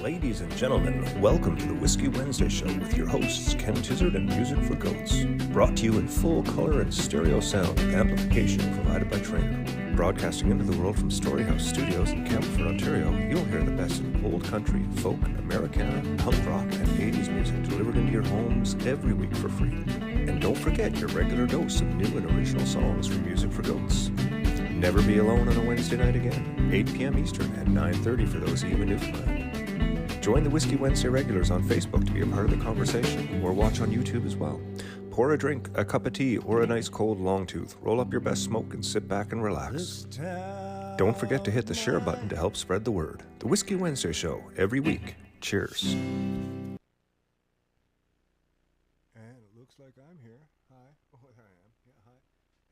Ladies and gentlemen, welcome to the Whiskey Wednesday Show with your hosts Ken Tizzard and Music for Goats. Brought to you in full color and stereo sound amplification provided by Trainer. Broadcasting into the world from Storyhouse Studios in Campbellford, Ontario, you'll hear the best of old country, folk, Americana, punk rock, and 80s music delivered into your homes every week for free. And don't forget your regular dose of new and original songs from Music for Goats. Never be alone on a Wednesday night again, 8 p.m. Eastern and 9:30 for those of you in Newfoundland. Join the Whiskey Wednesday regulars on Facebook to be a part of the conversation, or watch on YouTube as well. Pour a drink, a cup of tea, or a nice cold long tooth. Roll up your best smoke and sit back and relax. Don't forget to hit the share button to help spread the word. The Whiskey Wednesday Show, every week. Cheers. And it looks like I'm here. Hi. Oh, I am. Yeah, hi.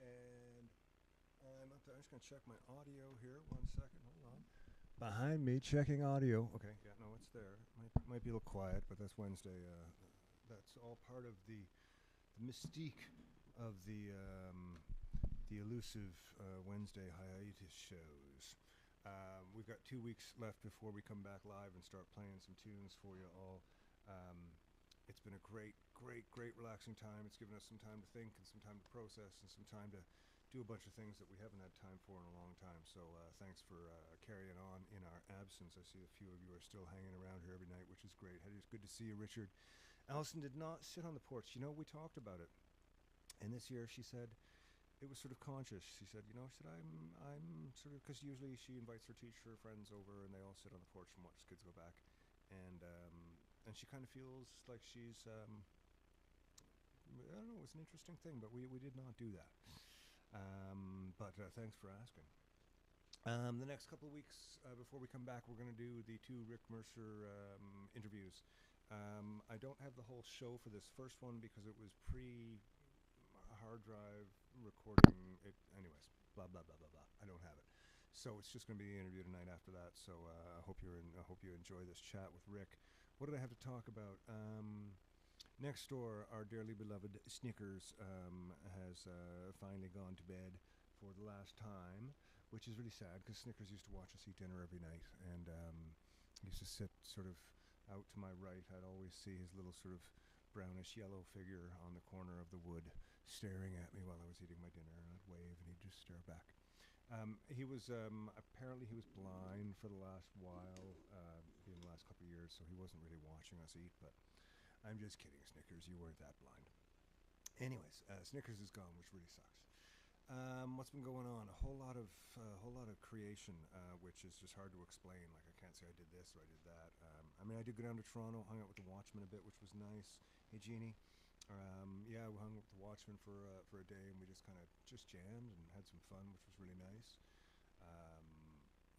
And I'm just going to check my audio here. 1 second. Hold on. Behind me, checking audio. Okay. Yeah, no, it's there. Might be a little quiet, but that's Wednesday. That's all part of the mystique of the elusive Wednesday hiatus shows. We've got 2 weeks left before we come back live and start playing some tunes for you all. It's been a great relaxing time. It's given us some time to think and some time to process and some time to do a bunch of things that we haven't had time for in a long time. So thanks for carrying on in our absence. I see a few of you are still hanging around here every night, which is great. It's good to see you, Richard. Allison did not sit on the porch. You know, we talked about it. And this year she said, it was sort of conscious. She said, I'm sort of, because usually she invites her teacher friends over and they all sit on the porch and watch the kids go back. And she kind of feels like she's, I don't know, it was an interesting thing, but we did not do that. But thanks for asking. The next couple of weeks before we come back, we're going to do the 2 Rick Mercer interviews. I don't have the whole show for this first one because it was pre-hard drive recording. Anyways, blah, blah, blah, blah, blah. I don't have it. So it's just going to be the interview tonight after that. So I hope you enjoy this chat with Rick. What did I have to talk about? Next door, our dearly beloved Snickers has finally gone to bed for the last time, which is really sad because Snickers used to watch us eat dinner every night, and he used to sit sort of out to my right. I'd always see his little sort of brownish yellow figure on the corner of the wood staring at me while I was eating my dinner, and I'd wave and he'd just stare back. He was apparently he was blind for the last while, in the last couple of years, so he wasn't really watching us eat, but I'm just kidding, Snickers, you weren't that blind. Anyways, Snickers is gone, which really sucks. What's been going on? A whole lot of creation, which is just hard to explain. Like, I can't say I did this or I did that. I did go down to Toronto, hung out with the Watchmen a bit, which was nice. Hey, Jeannie. Yeah, we hung out with the Watchmen for a day, and we just kind of jammed and had some fun, which was really nice.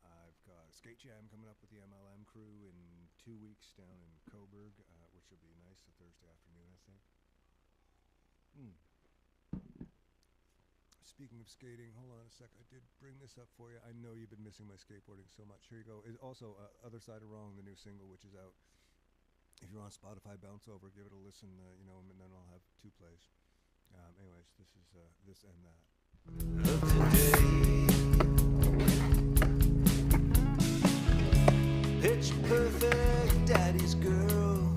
I've got a skate jam coming up with the MLM crew in 2 weeks down in Coburg, which will be nice, a Thursday afternoon, I think. Speaking of skating, hold on a sec. I did bring this up for you. I know you've been missing my skateboarding so much. Here you go. Also, Other Side of Wrong, the new single, which is out. If you're on Spotify, bounce over, give it a listen, and then I'll have 2 plays. Anyways, this is this and that. Pitch perfect daddy's girl.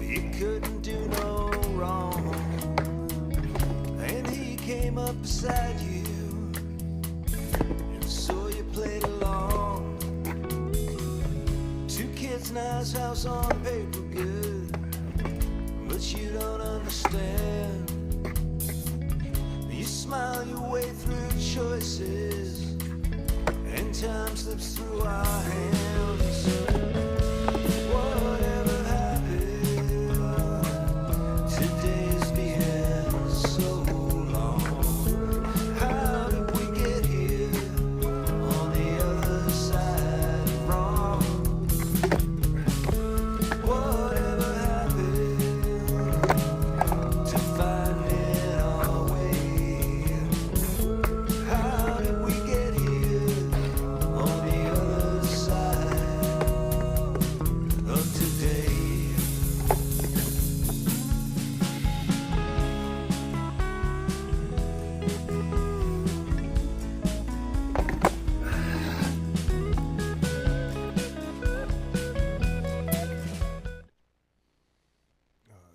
You couldn't do no wrong. And he came up beside you, so you played along. 2 kids, nice house on paper, good, but you don't understand. You smile your way through choices, and time slips through our hands. Whatever happened, today's been so long. How did we get here on the other side of wrong? What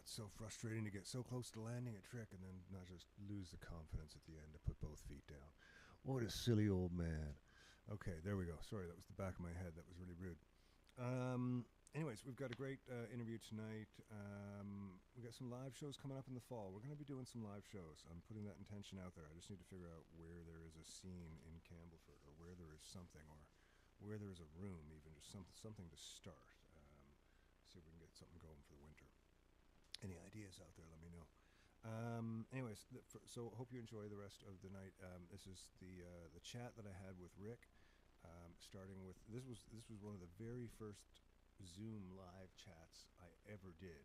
it's so frustrating to get so close to landing a trick and then not just lose the confidence at the end to put both feet down. What a silly old man. Okay, there we go. Sorry, that was the back of my head. That was really rude. Anyways, we've got a great interview tonight. We got some live shows coming up in the fall. We're going to be doing some live shows. I'm putting that intention out there. I just need to figure out where there is a scene in Campbellford, or where there is something, or where there is a room, even just something to start. See if we can get something going for the winter. Any ideas out there, let me know. Anyways, so hope you enjoy the rest of the night. This is the chat that I had with Rick. Starting with this was one of the very first Zoom live chats I ever did,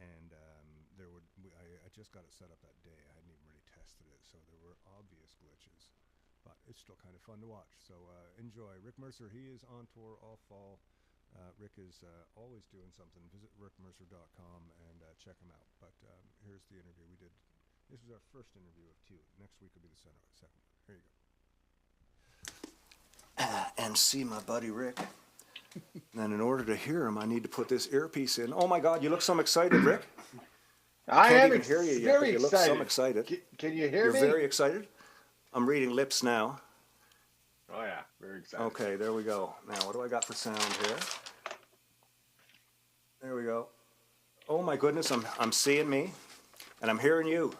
and I just got it set up that day. I hadn't even really tested it, so there were obvious glitches, but it's still kind of fun to watch. So enjoy. Rick Mercer, he is on tour all fall. Rick is always doing something. Visit rickmercer.com and check him out. But here's the interview we did. This was our first interview of two. Next week will be the second one. Here you go. And see my buddy Rick. And in order to hear him, I need to put this earpiece in. Oh my God, you look so excited, Rick. I can't am even hear you yet, very but you look excited. so excited. Can you hear me? You're very excited? I'm reading lips now. Oh yeah, very excited. Okay, there we go. Now, what do I got for sound here? There we go. Oh my goodness, I'm seeing me, and I'm hearing you.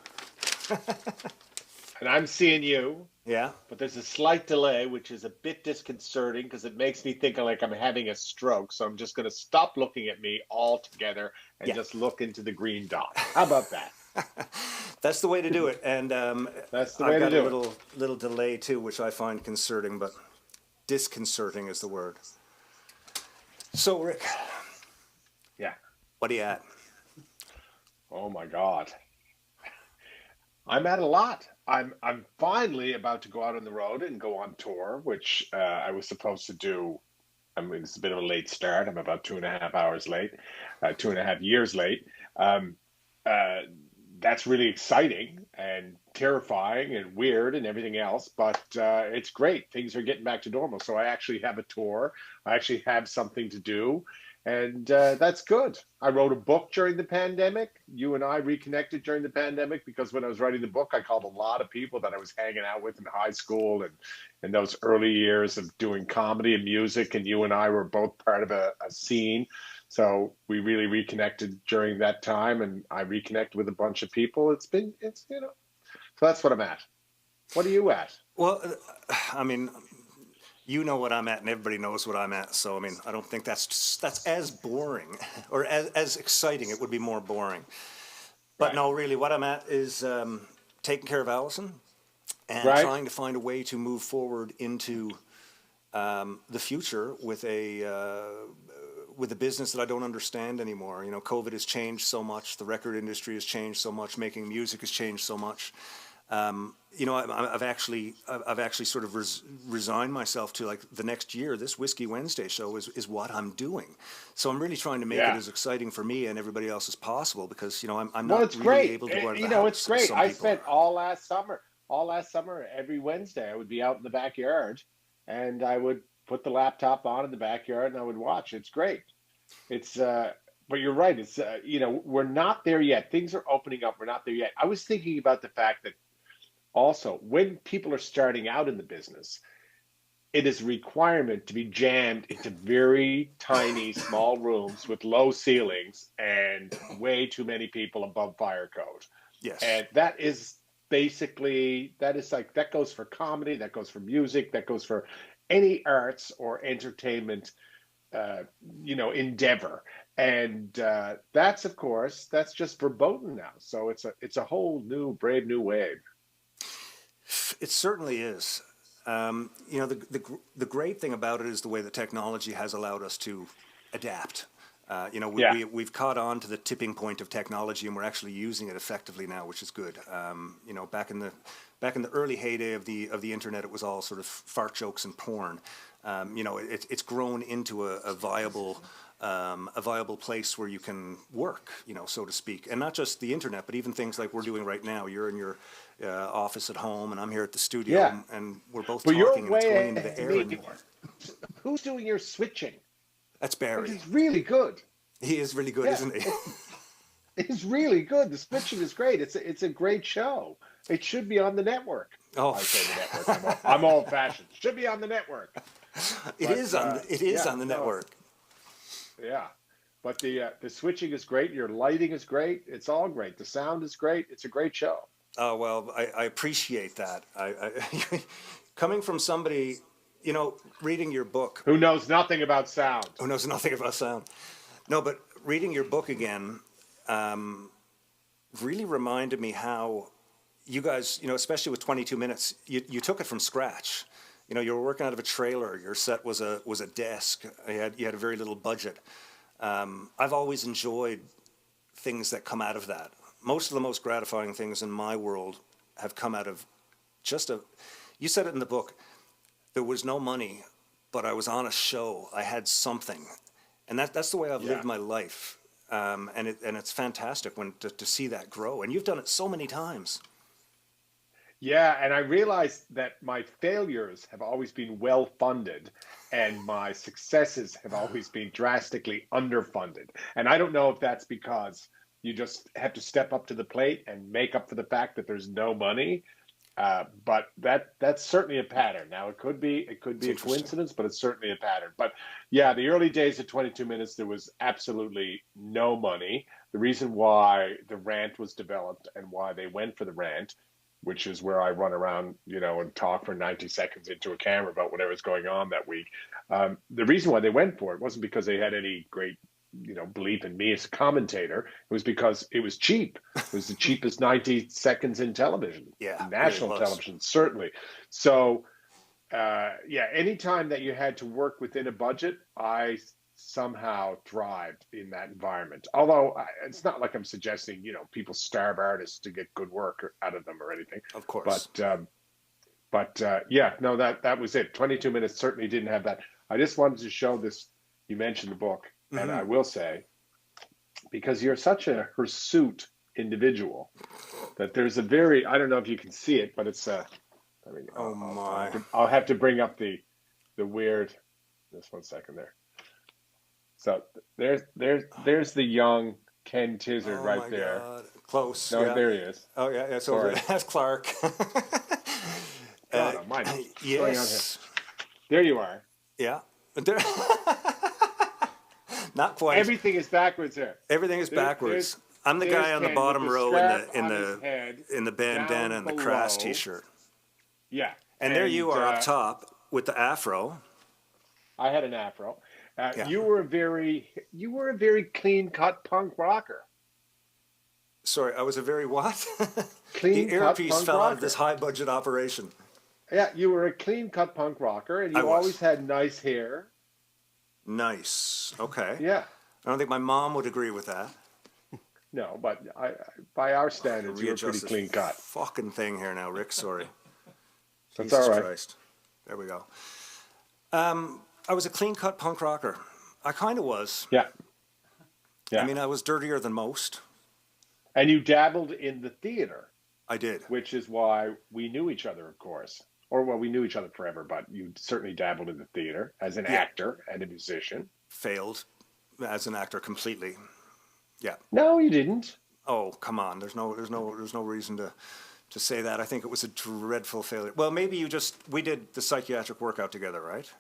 And I'm seeing you. Yeah. But there's a slight delay, which is a bit disconcerting because it makes me think like I'm having a stroke. So I'm just going to stop looking at me altogether and just look into the green dot. How about that? That's the way to do it. And that's the way I've got to a do little delay too, which I find concerning, but disconcerting is the word. So Rick. Yeah. What are you at? Oh my God. I'm at a lot. I'm finally about to go out on the road and go on tour, which I was supposed to do. I mean, it's a bit of a late start. I'm about 2.5 hours late, 2.5 years late. That's really exciting and terrifying and weird and everything else, but it's great. Things are getting back to normal. So I actually have a tour. I actually have something to do. And that's good. I wrote a book during the pandemic. You and I reconnected during the pandemic because when I was writing the book, I called a lot of people that I was hanging out with in high school and in those early years of doing comedy and music. And you and I were both part of a scene. So we really reconnected during that time. And I reconnected with a bunch of people. It's so that's what I'm at. What are you at? Well, I mean, you know what I'm at, and everybody knows what I'm at. So, I mean, I don't think that's as boring or as exciting. It would be more boring. But no, really, what I'm at is taking care of Allison and trying to find a way to move forward into the future with a business that I don't understand anymore. You know, COVID has changed so much. The record industry has changed so much. Making music has changed so much. You know, I've actually sort of resigned myself to, like, the next year. This Whiskey Wednesday show is what I'm doing. So I'm really trying to make it as exciting for me and everybody else as possible because, you know, I'm not really able to go out of the house. It's great. I spent all last summer, every Wednesday, I would be out in the backyard and I would put the laptop on in the backyard and I would watch. It's great. It's, but you're right. It's, we're not there yet. Things are opening up. We're not there yet. I was thinking about the fact that also, when people are starting out in the business, it is a requirement to be jammed into very tiny, small rooms with low ceilings and way too many people above fire code. Yes. And that is basically, that goes for comedy, that goes for music, that goes for any arts or entertainment, endeavor. And that's just verboten now. So it's a whole new, brave new wave. It certainly is. The great thing about it is the way that technology has allowed us to adapt. We've caught on to the tipping point of technology, and we're actually using it effectively now, which is good. Back in the early heyday of the internet, it was all sort of fart jokes and porn. It's grown into a viable place where you can work, so to speak, and not just the internet, but even things like we're doing right now. You're in your office at home, and I'm here at the studio, and we're both talking, and it's going into the air anymore. Who's doing your switching? That's Barry. He's really good. He is really good, isn't he? is really good. The switching is great. It's a great show. It should be on the network. Oh, I say the network. I'm old fashioned. Should be on the network. it But is on the no, network. yeah. But the switching is great. Your lighting is great. It's all great. The sound is great. It's a great show. Oh, well, I appreciate that. Coming from somebody, reading your book. Who knows nothing about sound? Who knows nothing about sound? No, but reading your book again really reminded me how you guys, especially with 22 Minutes, you took it from scratch. You were working out of a trailer. Your set was a desk. You had a very little budget. I've always enjoyed things that come out of that. Most of the most gratifying things in my world have come out of you said it in the book, there was no money, but I was on a show. I had something. And that's the way I've lived my life. And it's fantastic to see that grow. And you've done it so many times. Yeah, and I realized that my failures have always been well funded and my successes have always been drastically underfunded. And I don't know if that's because you just have to step up to the plate and make up for the fact that there's no money. But that's certainly a pattern. Now it could be a coincidence, but it's certainly a pattern. But yeah, the early days of 22 Minutes, there was absolutely no money. The reason why the rant was developed and why they went for the rant, which is where I run around, and talk for 90 seconds into a camera about whatever's going on that week. The reason why they went for it wasn't because they had any great, belief in me as a commentator. It was because it was cheap. It was the cheapest 90 seconds in television, national television, certainly. So, anytime that you had to work within a budget, I somehow thrived in that environment. Although it's not like I'm suggesting, people starve artists to get good work out of them or anything. Of course. But that was it. 22 Minutes certainly didn't have that. I just wanted to show this. You mentioned the book, and I will say, because you're such a hirsute individual, that there's a very, I don't know if you can see it, but it's oh my. I'll have to bring up the weird, just 1 second there. So there's the young Ken Tizzard right there. God. Close. No, there he is. Oh yeah. So that's Clark. God almighty. What's going on here? There you are. Yeah. Not quite. Everything is backwards here. Everything is backwards. I'm the guy on the bottom row in the bandana and the Crass t-shirt. Yeah. And there you are up top with the afro. I had an afro. You were a very clean-cut punk rocker. Sorry, I was a very what? Clean-cut the earpiece punk fell rocker. out of this high-budget operation. Yeah, you were a clean-cut punk rocker, and you always had nice hair. Nice. Okay. Yeah. I don't think my mom would agree with that. No, but by our standards, you're pretty clean-cut. Fucking thing here now, Rick. Sorry. That's Jesus all right. Christ. There we go. I was a clean-cut punk rocker. I kind of was. Yeah. Yeah. I mean, I was dirtier than most. And you dabbled in the theater. I did. Which is why we knew each other, of course. Or, well, we knew each other forever, but you certainly dabbled in the theater as an actor and a musician. Failed as an actor completely. Yeah. No, you didn't. Oh, come on. There's no reason to say that. I think it was a dreadful failure. Well, maybe we did the psychiatric workout together, right?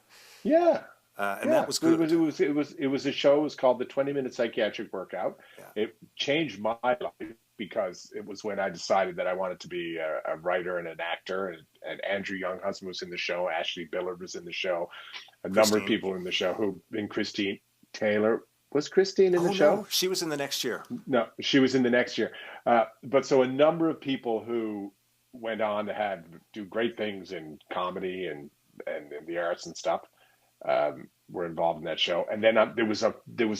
Yeah. And that was good. It was a show. It was called the 20-Minute Psychiatric Workout. Yeah. It changed my life because it was when I decided that I wanted to be a writer and an actor. And Andrew Younghusband was in the show. Ashley Billard was in the show. A number of people in the show and Christine Taylor. Was Christine in the show? No, she was in the next year. No, she was in the next year. But so a number of people who went on to do great things in comedy and in the arts and stuff were involved in that show. And then there was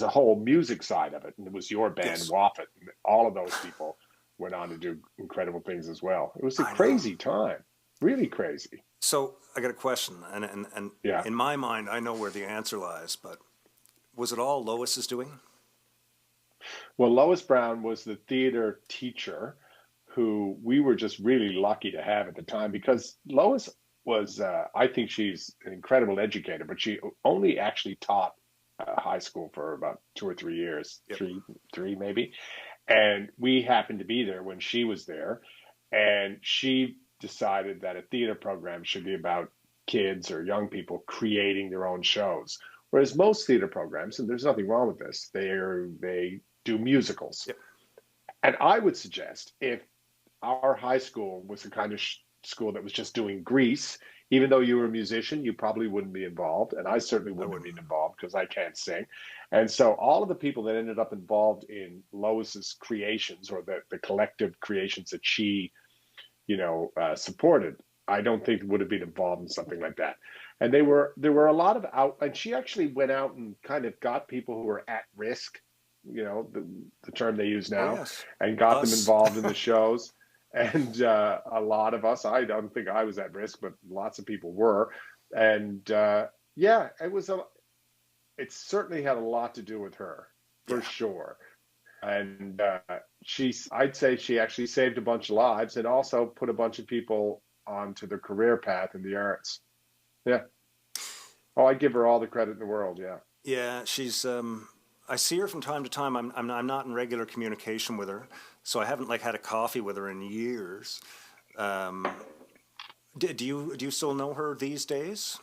a whole music side of it, and it was your band, Waffet. And all of those people went on to do incredible things as well. It was a crazy time, really crazy. So I got a question, and in my mind, I know where the answer lies, but was it all Lois's doing? Well, Lois Brown was the theater teacher who we were just really lucky to have at the time, because Lois was, I think she's an incredible educator, but she only actually taught high school for about 2 or 3 years, three maybe. And we happened to be there when she was there, and she decided that a theater program should be about kids or young people creating their own shows. Whereas most theater programs, and there's nothing wrong with this, they do musicals. Yep. And I would suggest if our high school was the kind of school that was just doing Grease, even though you were a musician, you probably wouldn't be involved. And I certainly wouldn't have been involved because I can't sing. And so all of the people that ended up involved in Lois's creations, or the collective creations that she, supported, I don't think would have been involved in something like that. And there were a lot of and she actually went out and kind of got people who were at risk, the term they use now, yes. and got Us. them involved in the shows. And a lot of us, I don't think I was at risk, but lots of people were. And it certainly had a lot to do with her, for sure. And I'd say she actually saved a bunch of lives and also put a bunch of people onto the career path in the arts. Yeah. Oh, I give her all the credit in the world. Yeah. Yeah, she's. I see her from time to time. I'm not in regular communication with her, so I haven't had a coffee with her in years. Do you still know her these days?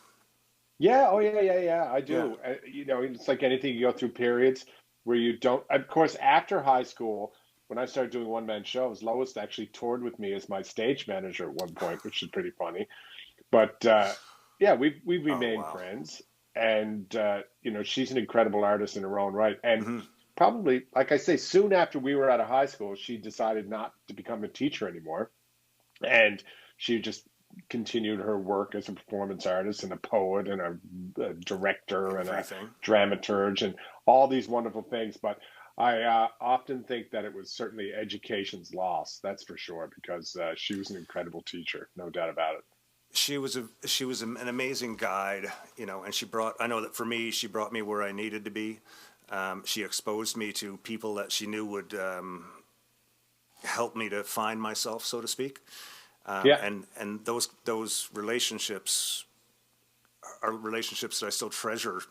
Yeah. Oh, yeah. I do. Yeah. It's like anything, you go through periods where you don't. Of course, after high school, when I started doing one-man shows, Lois actually toured with me as my stage manager at one point, which is pretty funny. But we've remained friends. And, she's an incredible artist in her own right. And probably, like I say, soon after we were out of high school, she decided not to become a teacher anymore. And she just continued her work as a performance artist and a poet and a director and a dramaturge and all these wonderful things. But I often think that it was certainly education's loss, that's for sure, because she was an incredible teacher, no doubt about it. She was an amazing guide, and I know that for me, she brought me where I needed to be. She exposed me to people that she knew would help me to find myself, so to speak. And those relationships are relationships that I still treasure,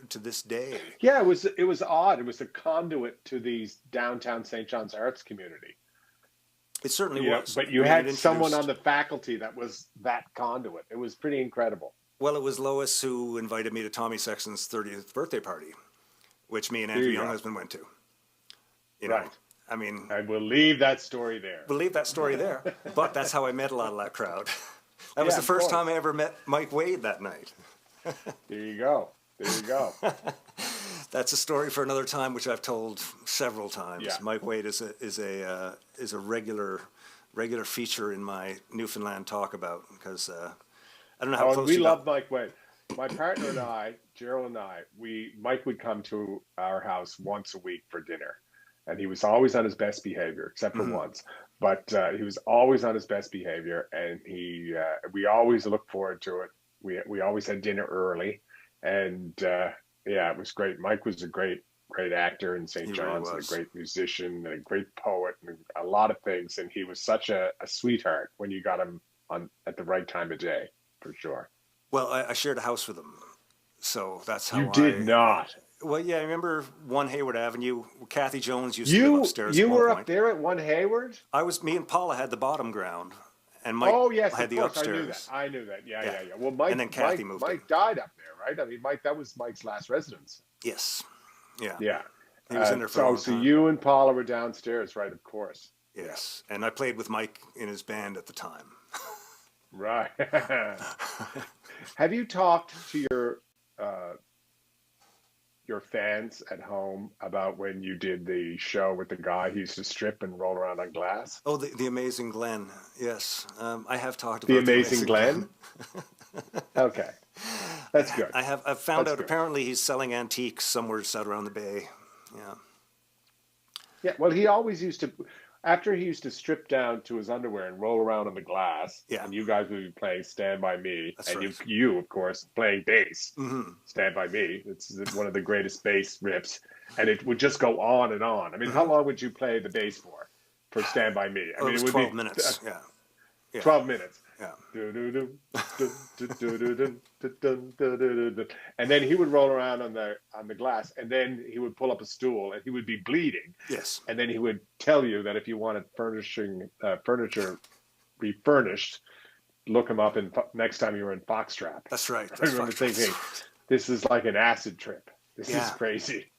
to this day. Yeah, it was odd. It was a conduit to these downtown St. John's arts community. It certainly was. But you had someone on the faculty that was that conduit. It was pretty incredible. Well, it was Lois who invited me to Tommy Sexton's 30th birthday party, which me and Andrew Younghusband went to. Right. I mean, I will leave that story there. But that's how I met a lot of that crowd. That was the first time I ever met Mike Wade that night. There you go. That's a story for another time, which I've told several times. Yeah. Mike Wade is a regular feature in my Newfoundland talk about, because I don't know how close we love Mike Wade. My partner and I, Gerald and I, Mike would come to our house once a week for dinner, and he was always on his best behavior, except for once. But he was always on his best behavior, and we always looked forward to it. We always had dinner early, and it was great. Mike was a great actor in St. John's, and a great musician, and a great poet, and a lot of things. And he was such a sweetheart when you got him on at the right time of day, for sure. Well, I shared a house with him, so that's how you did not. Well, yeah, I remember 1 Hayward Avenue. Kathy Jones used to live upstairs. You were up there at 1 Hayward? Me and Paula had the bottom ground, and Mike had the upstairs. I knew that. Yeah. Well, Mike, and then Kathy moved Mike died up there, right? I mean, that was Mike's last residence. Yes. Yeah. Yeah. He was in there for a long time. So you and Paula were downstairs, right? Of course. Yes. Yeah. And I played with Mike in his band at the time. Right. Have you talked to your fans at home about when you did the show with the guy who used to strip and roll around on glass? Oh, the Amazing Glenn. Yes. I have talked about the Amazing Glenn. Okay. That's good. I've found out apparently he's selling antiques somewhere just out around the bay. Yeah. Yeah, well, he always used to, after he used to strip down to his underwear and roll around on the glass, and you guys would be playing Stand By Me, you, of course, playing bass, Stand By Me. It's one of the greatest bass riffs, and it would just go on and on. I mean, how long would you play the bass for Stand By Me? I mean, it was 12 minutes, 12 minutes. Yeah. And then he would roll around on the glass, and then he would pull up a stool, and he would be bleeding. Yes. And then he would tell you that if you wanted furniture refurnished, look him up in next time you were in Foxtrap. That's right. I remember thinking, this is like an acid trip. This is crazy.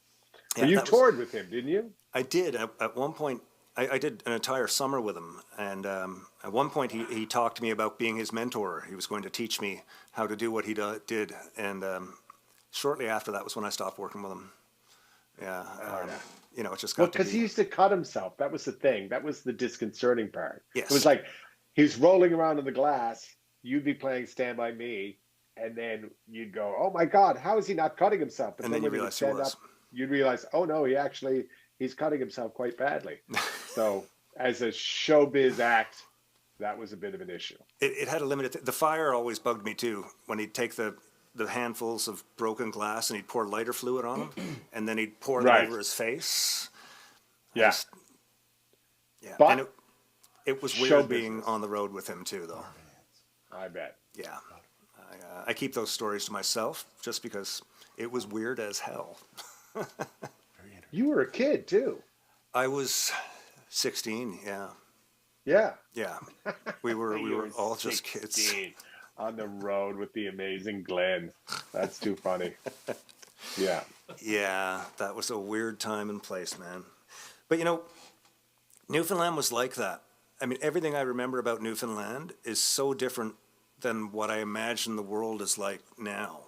Yeah, you toured with him, didn't you? I did. At one point, I did an entire summer with him. And at one point, he talked to me about being his mentor. He was going to teach me how to do what he did. And shortly after that was when I stopped working with him. Yeah. You know, it just got because he used to cut himself. That was the thing. That was the disconcerting part. Yes. It was like he's rolling around in the glass. You'd be playing Stand By Me. And then you'd go, oh, my God, how is he not cutting himself? But and then you realize he was. You'd realize, oh, no, he's cutting himself quite badly. So as a showbiz act, that was a bit of an issue. It had a limited... The fire always bugged me, too, when he'd take the handfuls of broken glass and he'd pour lighter fluid on them, and then he'd pour them over his face. Yeah. Yeah. But and it was weird being on the road with him, too, though. I bet. Yeah. I keep those stories to myself just because it was weird as hell. You were a kid, too. I was 16, yeah. Yeah. Yeah. We were all just kids. On the road with the amazing Glenn. That's too funny. Yeah. Yeah, that was a weird time and place, man. But, you know, Newfoundland was like that. I mean, everything I remember about Newfoundland is so different than what I imagine the world is like now.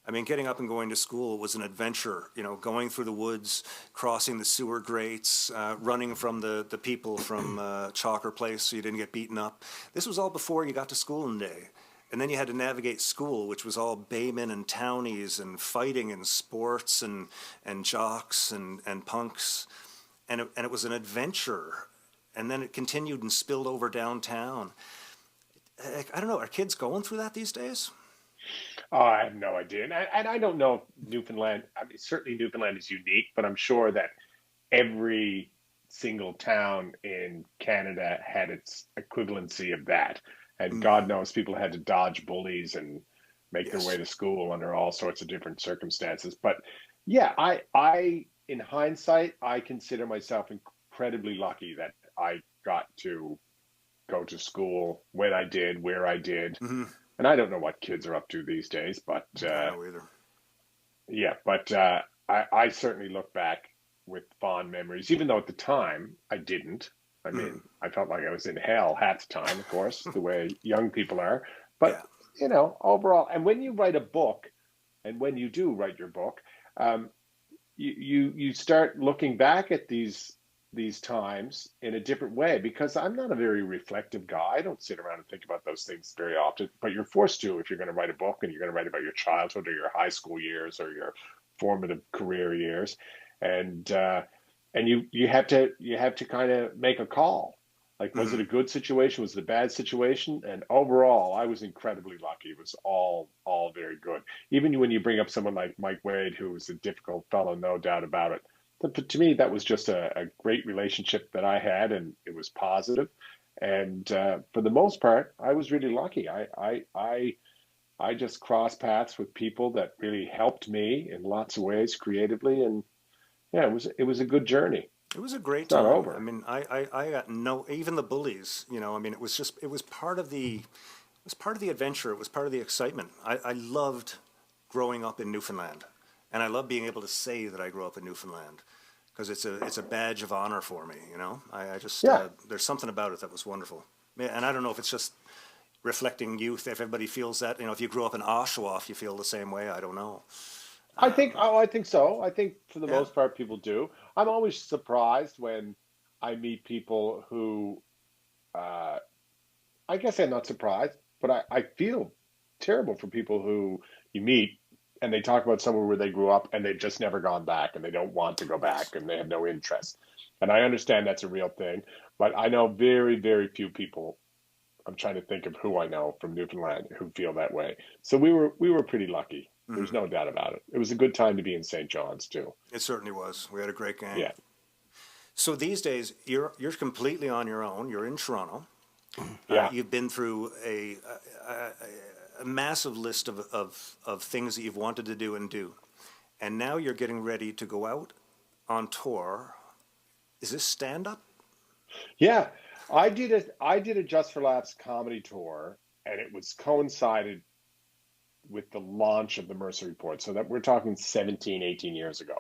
I mean, getting up and going to school was an adventure, you know, going through the woods, crossing the sewer grates, running from the people from Chalker Place so you didn't get beaten up. This was all before you got to school in the day. And then you had to navigate school, which was all baymen and townies and fighting and sports and jocks and punks. And it was an adventure. And then it continued and spilled over downtown. I don't know, are kids going through that these days? Oh, I have no idea. And I don't know if Newfoundland, I mean, certainly Newfoundland is unique, but I'm sure that every single town in Canada had its equivalency of that. And God knows people had to dodge bullies and make their way to school under all sorts of different circumstances. But yeah, I in hindsight, I consider myself incredibly lucky that I got to go to school when I did, where I did. Mm-hmm. And I don't know what kids are up to these days, but I don't know either. Yeah, but I certainly look back with fond memories, even though at the time I didn't. I mean, I felt like I was in hell half the time, of course, the way young people are. But, you know, overall, and when you write a book, and when you do write your book, you start looking back at these times in a different way, because I'm not a very reflective guy. I don't sit around and think about those things very often, but you're forced to if you're going to write a book and you're going to write about your childhood or your high school years or your formative career years. And you have to kind of make a call. Like, was it a good situation? Was it a bad situation? And overall, I was incredibly lucky. It was all very good. Even when you bring up someone like Mike Wade, who was a difficult fellow, no doubt about it. But to me, that was just a great relationship that I had, and it was positive. And for the most part, I was really lucky. I just crossed paths with people that really helped me in lots of ways creatively, and yeah, it was a good journey. It was a great time. Not over. I mean, I got even the bullies, you know, I mean, it was part of the adventure. It was part of the excitement. I loved growing up in Newfoundland, and I love being able to say that I grew up in Newfoundland, because it's a badge of honor for me, you know. I just there's something about it that was wonderful. And I don't know if it's just reflecting youth, if everybody feels that, you know, if you grew up in Oshawa, you feel the same way. I don't know. I think so. I think for the most part, people do. I'm always surprised when I meet people who, I guess I'm not surprised, but I feel terrible for people who you meet and they talk about somewhere where they grew up and they've just never gone back and they don't want to go back and they have no interest. And I understand that's a real thing, but I know very, very few people. I'm trying to think of who I know from Newfoundland who feel that way. So we were pretty lucky. There's no doubt about it. It was a good time to be in St. John's too. It certainly was. We had a great game. Yeah. So these days, you're completely on your own. You're in Toronto. Yeah. You've been through a massive list of things that you've wanted to do and do. And now you're getting ready to go out on tour. Is this stand-up? Yeah. I did a Just for Laughs comedy tour, and it was coincided with the launch of the Mercer Report. So that we're talking 17, 18 years ago.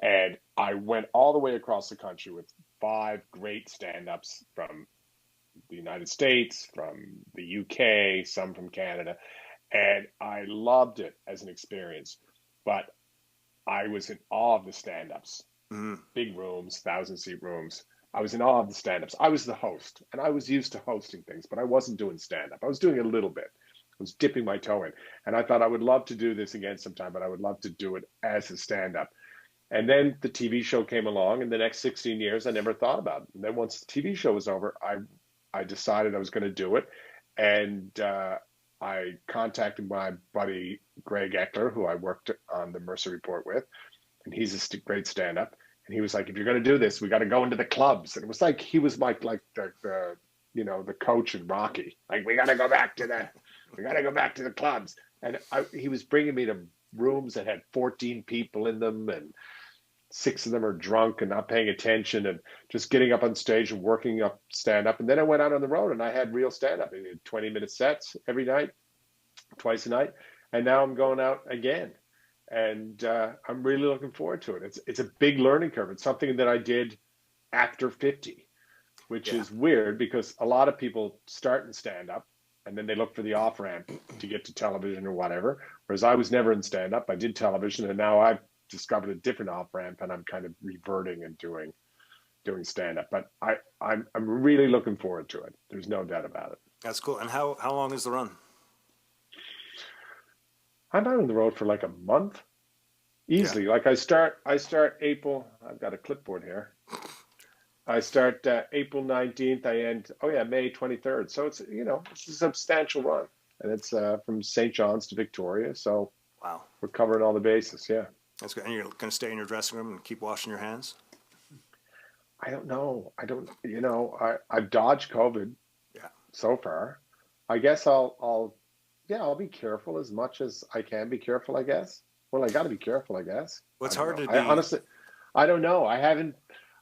And I went all the way across the country with 5 great stand-ups from the United States, from the UK, some from Canada. And I loved it as an experience. But I was in awe of the stand-ups, Mm-hmm. big rooms, 1,000-seat rooms. I was in awe of the stand-ups. I was the host, and I was used to hosting things, but I wasn't doing stand-up. I was doing a little bit. I was dipping my toe in. And I thought I would love to do this again sometime, but I would love to do it as a stand-up. And then the TV show came along, and the next 16 years, I never thought about it. And then once the TV show was over, I decided I was going to do it. And I contacted my buddy, Greg Eckler, who I worked on the Mercer Report with. And he's a great stand-up. And he was like, if you're going to do this, we got to go into the clubs. And it was like he was like the the coach in Rocky. Like, we got to go back to the clubs. And he was bringing me to rooms that had 14 people in them, and 6 of them are drunk and not paying attention, and just getting up on stage and working up stand-up. And then I went out on the road and I had real stand-up. I did 20-minute sets every night, twice a night. And now I'm going out again. And I'm really looking forward to it. It's a big learning curve. It's something that I did after 50, which is weird because a lot of people start in stand-up and then they look for the off-ramp to get to television or whatever. Whereas I was never in stand-up. I did television, and now I've discovered a different off-ramp, and I'm kind of reverting and doing stand-up. But I'm really looking forward to it. There's no doubt about it. That's cool. And how long is the run? I'm out on the road for like a month, easily. Yeah. Like I start April. I've got a clipboard here. I start April 19th. I end May 23rd. So it's it's a substantial run, and it's from St. John's to Victoria. So wow, we're covering all the bases. Yeah, that's good. And you're going to stay in your dressing room and keep washing your hands? I don't know. I've dodged COVID. Yeah. So far, I guess I'll be careful as much as I can be careful, I guess. Well, I got to be careful, I guess. What's hard to be? Honestly, I don't know.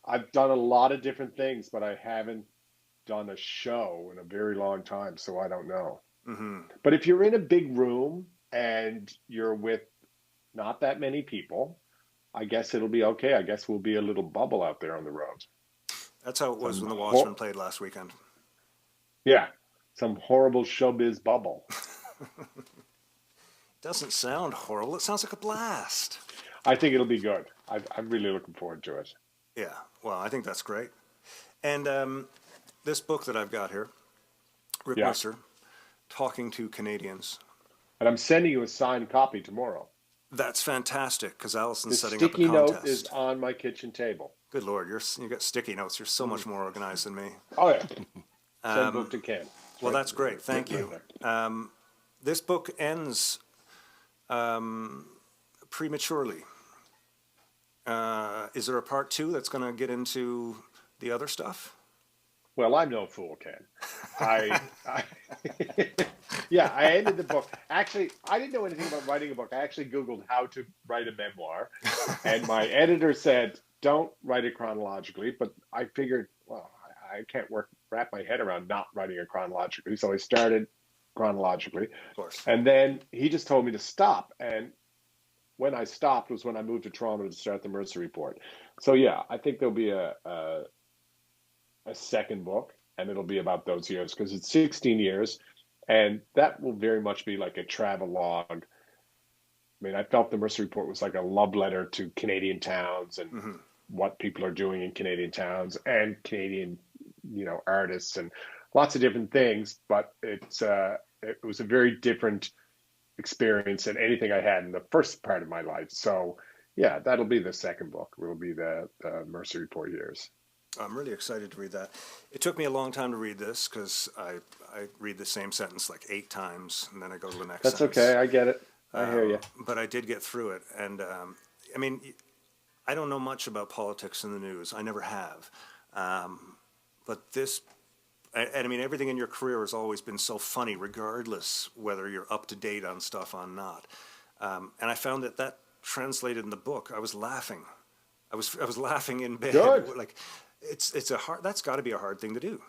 I've done a lot of different things, but I haven't done a show in a very long time, so I don't know. Mm-hmm. But if you're in a big room and you're with not that many people, I guess it'll be okay. I guess we'll be a little bubble out there on the road. That's how it was when the Watchmen played last weekend. Yeah, some horrible showbiz bubble. Doesn't sound horrible. It sounds like a blast. I think it'll be good. I'm really looking forward to it. Yeah, well, I think that's great. And this book that I've got here, Rick Mercer, Talking to Canadians. And I'm sending you a signed copy tomorrow. That's fantastic, because Allison's setting up a sticky contest. note is on my kitchen table. Good Lord, you got sticky notes. You're so much more organized than me. Oh, yeah. Send book to Ken. Well, that's great. Thank you. This book ends prematurely. Is there a part 2 that's going to get into the other stuff? Well, I'm no fool, Ken. I ended the book. Actually, I didn't know anything about writing a book. I actually Googled how to write a memoir. And my editor said, don't write it chronologically. But I figured, well, I can't wrap my head around not writing it chronologically. So I started chronologically. Of course. And then he just told me to stop. And when I stopped was when I moved to Toronto to start the Mercer Report. So yeah, I think there'll be a second book, and it'll be about those years because it's 16 years, and that will very much be like a travelogue. I mean, I felt the Mercer Report was like a love letter to Canadian towns and what people are doing in Canadian towns and Canadian, artists and lots of different things. But it was a very different experience than anything I had in the first part of my life. So yeah, that'll be the second book. Will be the Mercer Report years. I'm really excited to read that. It took me a long time to read this because I read the same sentence like 8 times and then I go to the next That's sentence. okay. I get it. I hear you. But I did get through it. And I mean, I don't know much about politics in the news. I never have. But this And I mean, everything in your career has always been so funny, regardless whether you're up to date on stuff or not. And I found that translated in the book. I was laughing. I was laughing in bed. Good. Like, it's a hard. That's got to be a hard thing to do.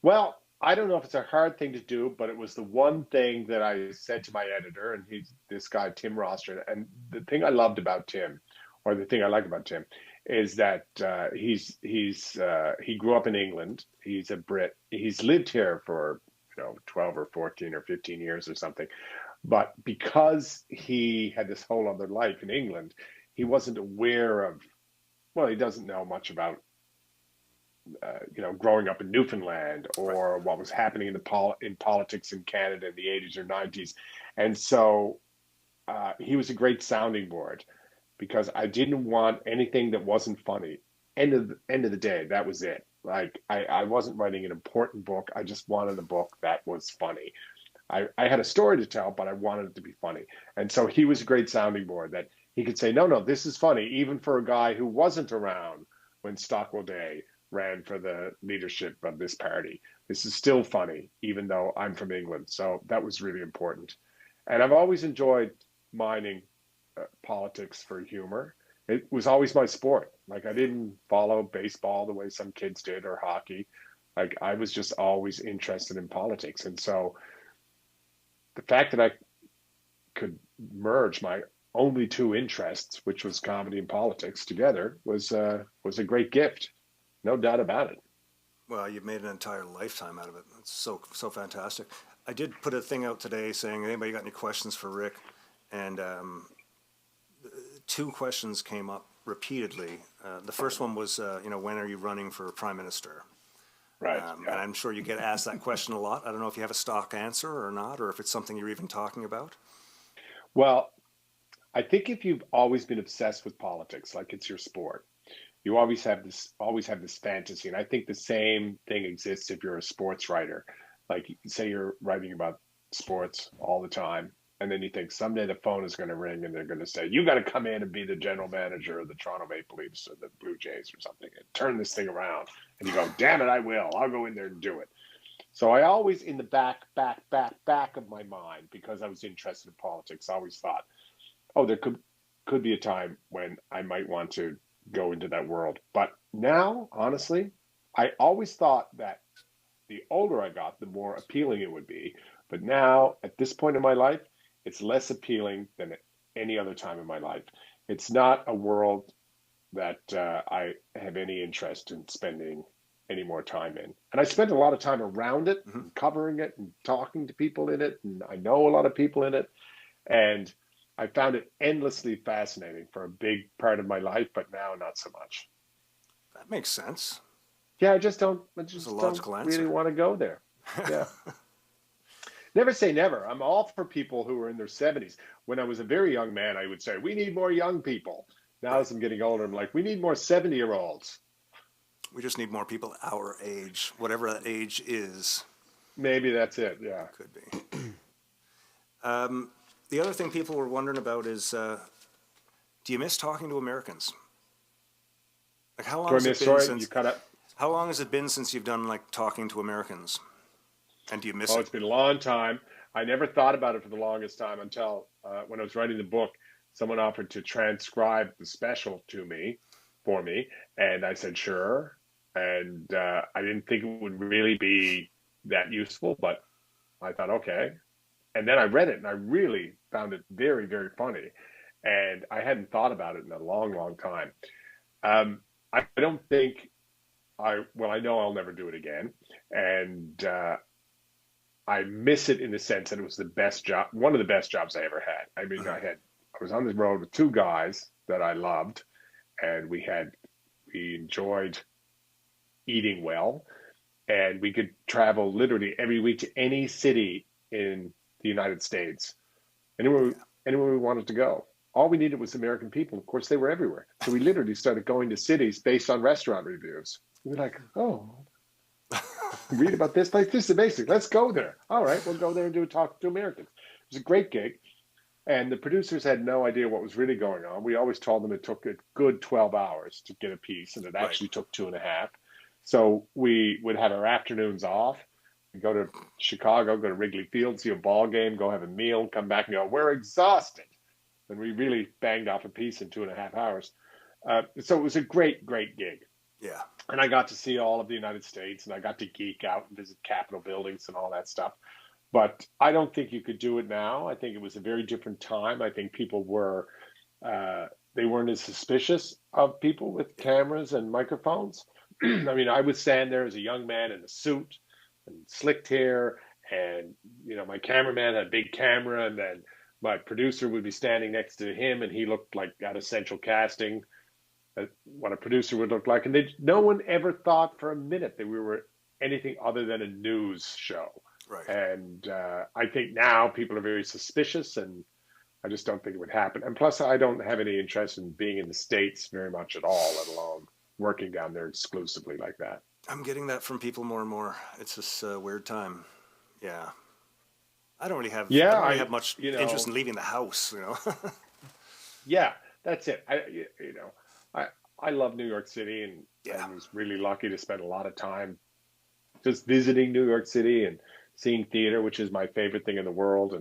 Well, I don't know if it's a hard thing to do, but it was the one thing that I said to my editor, and he's this guy, Tim Roster. And the thing I loved about Tim, or the thing I like about Tim, is that he grew up in England. He's a Brit. He's lived here for 12 or 14 or 15 years or something. But because he had this whole other life in England, he wasn't aware of, well, he doesn't know much about growing up in Newfoundland or what was happening in politics in Canada in the 80s or 90s. And so he was a great sounding board because I didn't want anything that wasn't funny. End of the day, that was it. Like, I wasn't writing an important book. I just wanted a book that was funny. I had a story to tell, but I wanted it to be funny. And so he was a great sounding board that he could say, no, this is funny, even for a guy who wasn't around when Stockwell Day ran for the leadership of this party. This is still funny, even though I'm from England. So that was really important. And I've always enjoyed mining politics for humor. It was always my sport. Like, I didn't follow baseball the way some kids did or hockey. Like, I was just always interested in politics. And so the fact that I could merge my only two interests, which was comedy and politics, together was a great gift. No doubt about it. Well, you've made an entire lifetime out of it. It's so fantastic. I did put a thing out today saying, anybody got any questions for Rick? And two questions came up repeatedly. The first one was, when are you running for prime minister? Right. And I'm sure you get asked that question a lot. I don't know if you have a stock answer or not, or if it's something you're even talking about. Well, I think if you've always been obsessed with politics, like it's your sport, you always have this fantasy. And I think the same thing exists if you're a sports writer. Like, say you're writing about sports all the time, and then you think someday the phone is going to ring and they're going to say, you got to come in and be the general manager of the Toronto Maple Leafs or the Blue Jays or something and turn this thing around. And you go, damn it, I will. I'll go in there and do it. So I always, in the back of my mind, because I was interested in politics, I always thought, oh, there could be a time when I might want to go into that world. But now, honestly, I always thought that the older I got, the more appealing it would be. But now, at this point in my life, it's less appealing than at any other time in my life. It's not a world that I have any interest in spending any more time in. And I spent a lot of time around it, and covering it, and talking to people in it, and I know a lot of people in it. And I found it endlessly fascinating for a big part of my life, but now not so much. That makes sense. Yeah, I just don't answer. really want to go there. Yeah. Never say never. I'm all for people who are in their 70s. When I was a very young man, I would say, we need more young people. Now, as I'm getting older, I'm like, we need more 70-year-olds. We just need more people our age, whatever that age is. Maybe that's it, yeah. Could be. The other thing people were wondering about is, do you miss talking to Americans? Like, how long has it been since... How long has it been since you've done, like, talking to Americans? And do you miss it? Oh, it's been a long time. I never thought about it for the longest time until when I was writing the book, someone offered to transcribe the special for me. And I said, sure. And I didn't think it would really be that useful, but I thought, okay. And then I read it and I really found it very, very funny. And I hadn't thought about it in a long, long time. I don't think I know I'll never do it again. And I miss it in the sense that it was the best job, one of the best jobs I ever had. I mean, I was on the road with two guys that I loved, and we enjoyed eating well, and we could travel literally every week to any city in the United States, anywhere we wanted to go. All we needed was American people. Of course, they were everywhere. So we literally started going to cities based on restaurant reviews. We were like, oh, read about this place. This is amazing. Let's go there. All right, we'll go there and talk to Americans. It was a great gig. And the producers had no idea what was really going on. We always told them it took a good 12 hours to get a piece, and it actually took 2.5. So we would have our afternoons off. We'd go to Chicago, go to Wrigley Field, see a ball game, go have a meal, come back and go, we're exhausted. And we really banged off a piece in 2.5 hours. So it was a great, great gig. Yeah. And I got to see all of the United States, and I got to geek out and visit Capitol buildings and all that stuff. But I don't think you could do it now. I think it was a very different time. I think people were, they weren't as suspicious of people with cameras and microphones. I mean, I would stand there as a young man in a suit and slicked hair, and, my cameraman had a big camera, and then my producer would be standing next to him, and he looked like out of Central Casting, what a producer would look like. And no one ever thought for a minute that we were anything other than a news show. Right. And I think now people are very suspicious, and I just don't think it would happen. And plus, I don't have any interest in being in the States very much at all, let alone working down there exclusively like that. I'm getting that from people more and more. It's this weird time. Yeah. I don't really have much interest in leaving the house, Yeah, that's it. I love New York City, and I was really lucky to spend a lot of time just visiting New York City and seeing theater, which is my favorite thing in the world.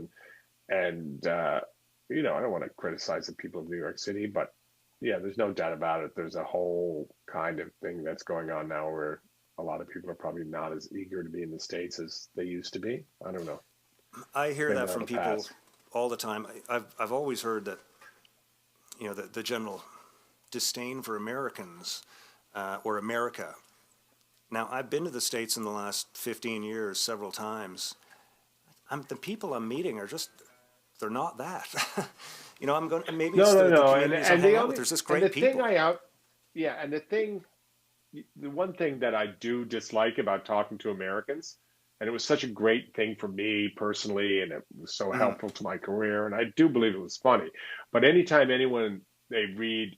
And I don't want to criticize the people of New York City, but yeah, there's no doubt about it. There's a whole kind of thing that's going on now where a lot of people are probably not as eager to be in the States as they used to be. I don't know. I hear that from people all the time. I've always heard that, the general disdain for Americans or America. Now, I've been to the States in the last 15 years several times. The people I'm meeting are just, they're not that. I'm going, and maybe it's the communities I hang out with. There's just great people. The one thing that I do dislike about talking to Americans, and it was such a great thing for me personally, and it was so helpful to my career, and I do believe it was funny, but anytime they read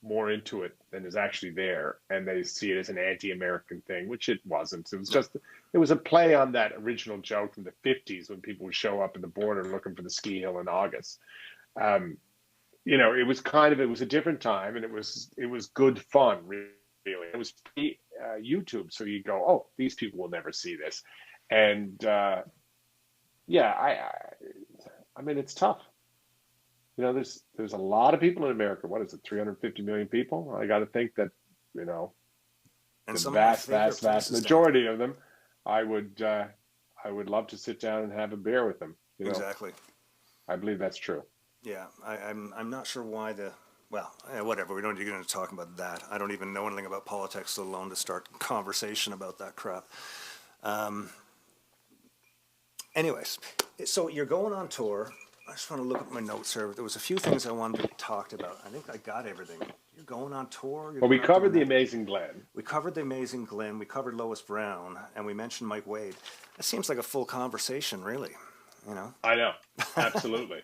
more into it than is actually there, and they see it as an anti-American thing, which it wasn't. It was a play on that original joke from the 50s when people would show up at the border looking for the ski hill in August. It was a different time, and it was good fun, really. It was YouTube, so you go, oh, these people will never see this. And I mean, it's tough. There's a lot of people in America. What is it, 350 million people? I got to think that, and the vast majority of them, I would love to sit down and have a beer with them. Exactly. I believe that's true. Yeah, I'm not sure why whatever. We don't need to get into talking about that. I don't even know anything about politics, let alone to start a conversation about that crap. Anyways, so you're going on tour. I just want to look at my notes here. There was a few things I wanted to talk about. I think I got everything. You're going on tour. Well, we covered the Amazing Glenn. We covered the Amazing Glenn. We covered Lois Brown, and we mentioned Mike Wade. That seems like a full conversation, really. I know, absolutely.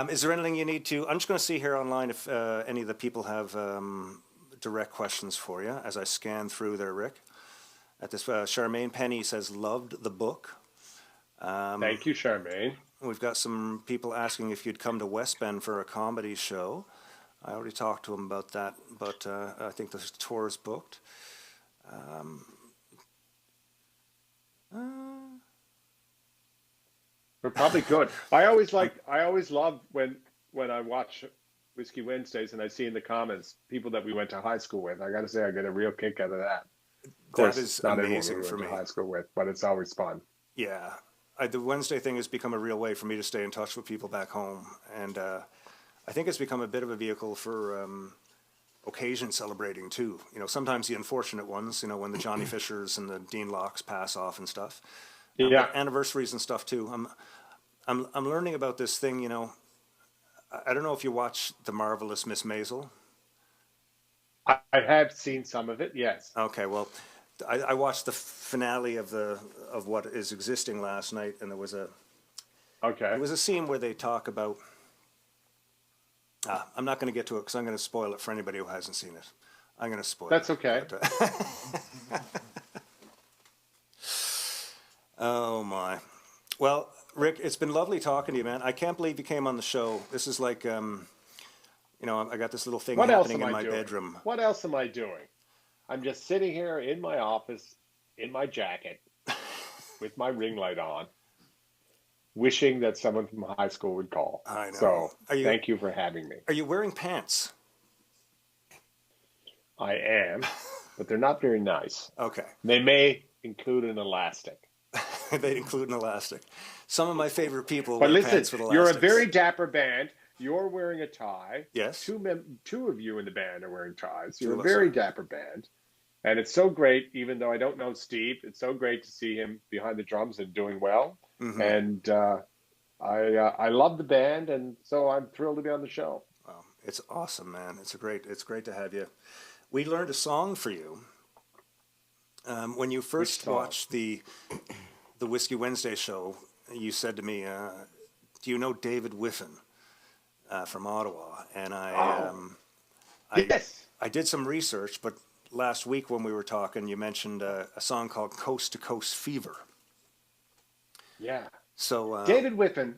Is there anything you need to? I'm just going to see here online if any of the people have direct questions for you as I scan through there, Rick. At this, Charmaine Penny says, loved the book. Thank you, Charmaine. We've got some people asking if you'd come to West Bend for a comedy show. I already talked to them about that, but I think the tour is booked. We're probably good. I always love when I watch Whiskey Wednesdays and I see in the comments people that we went to high school with. I got to say, I get a real kick out of that. Of course, that is not amazing for me. High school with, but it's always fun. Yeah, the Wednesday thing has become a real way for me to stay in touch with people back home, and I think it's become a bit of a vehicle for occasion celebrating too. Sometimes the unfortunate ones. When the Johnny Fishers and the Dean Locks pass off and stuff. Yeah, anniversaries and stuff too. I'm learning about this thing. I don't know if you watch The Marvelous Miss Maisel. I have seen some of it. Yes. Okay. Well, I watched the finale of what is existing last night, and there was a scene where they talk about. I'm not going to get to it because I'm going to spoil it for anybody who hasn't seen it. I'm going to spoil That's it. okay. But, oh my. Well, Rick, it's been lovely talking to you, man. I can't believe you came on the show. This is like, I got this little thing happening in my bedroom. What else am I doing? I'm just sitting here in my office, in my jacket, with my ring light on, wishing that someone from high school would call. I know. So thank you for having me. Are you wearing pants? I am, but they're not very nice. Okay. They may include an elastic. They include an elastic. Some of my favorite people But wear listen, pants with elastics. you're a very dapper band. You're wearing a tie. Yes. Two of you in the band are wearing ties. Two You're of a us very are. dapper band. And it's so great, even though I don't know Steve, it's so great to see him behind the drums and doing well. Mm-hmm. And I love the band, and so I'm thrilled to be on the show. Wow. It's awesome, man. It's great to have you. We learned a song for you. When you first watched the Whiskey Wednesday show, you said to me, do you know David Whiffen from Ottawa? And Yes. I did some research, but last week when we were talking, you mentioned a song called Coast to Coast Fever. Yeah. So David Whiffen,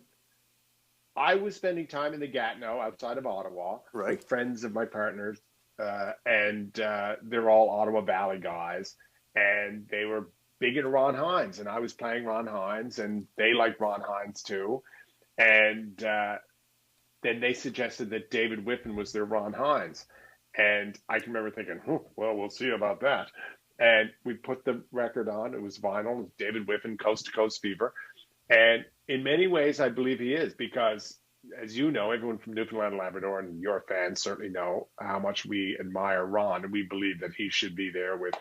I was spending time in the Gatineau outside of Ottawa Right. with friends of my partners, and they're all Ottawa Valley guys, and they were big into Ron Hines, and I was playing Ron Hines, and they liked Ron Hines too, and then they suggested that David Whiffen was their Ron Hines, and I can remember thinking, well, we'll see about that, and we put the record on. It was vinyl. It was David Whiffen, Coast to Coast Fever, and in many ways, I believe he is, because as you know, everyone from Newfoundland and Labrador and your fans certainly know how much we admire Ron, and we believe that he should be there with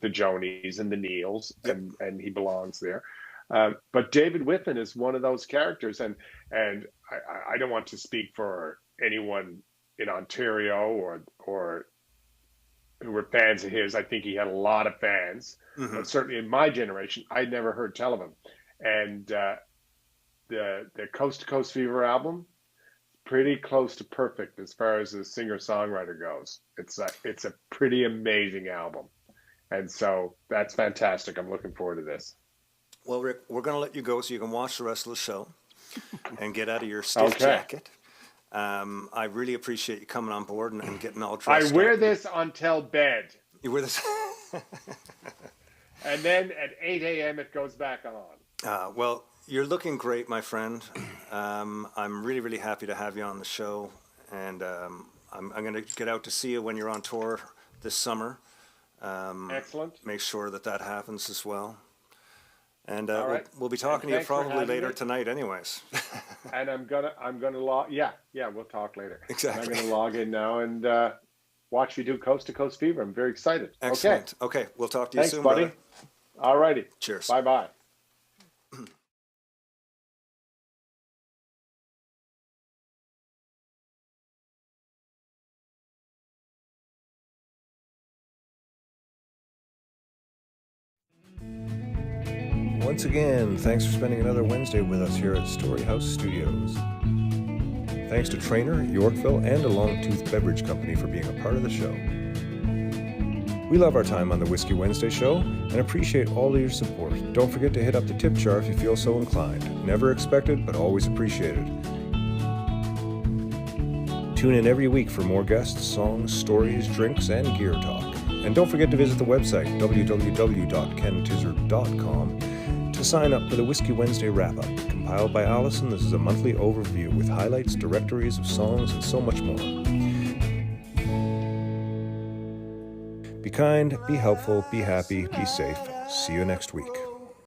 the Jonies and the Neils, and he belongs there. But David Whiffen is one of those characters, and I don't want to speak for anyone in Ontario or who were fans of his. I think he had a lot of fans, but certainly in my generation, I'd never heard tell of him. And the Coast to Coast Fever album, pretty close to perfect as far as the singer-songwriter goes. It's a pretty amazing album. And so that's fantastic. I'm looking forward to this. Well, Rick, we're going to let you go so you can watch the rest of the show and get out of your stiff jacket. I really appreciate you coming on board and getting all dressed up. I wear this until bed. You wear this? And then at 8 a.m. it goes back on. Well, you're looking great, my friend. I'm really, really happy to have you on the show. And I'm going to get out to see you when you're on tour this summer. Excellent. Make sure that happens as well. And All right. we'll be talking to you Thanks for probably having later me. tonight anyways. And I'm gonna log. Yeah, we'll talk later. Exactly. I'm gonna log in now and watch you do Coast to Coast Fever. I'm very excited. Excellent. Okay, we'll talk to you Thanks, soon, buddy. brother. All righty. Cheers. Bye-bye. Once again, thanks for spending another Wednesday with us here at Storyhouse Studios. Thanks to Trainer, Yorkville, and the Longtooth Beverage Company for being a part of the show. We love our time on the Whiskey Wednesday show and appreciate all of your support. Don't forget to hit up the tip jar if you feel so inclined. Never expected, but always appreciated. Tune in every week for more guests, songs, stories, drinks, and gear talk. And don't forget to visit the website, www.kentizzard.com, to sign up for the Whiskey Wednesday wrap-up. Compiled by Allison, this is a monthly overview with highlights, directories of songs, and so much more. Be kind, be helpful, be happy, be safe. See you next week.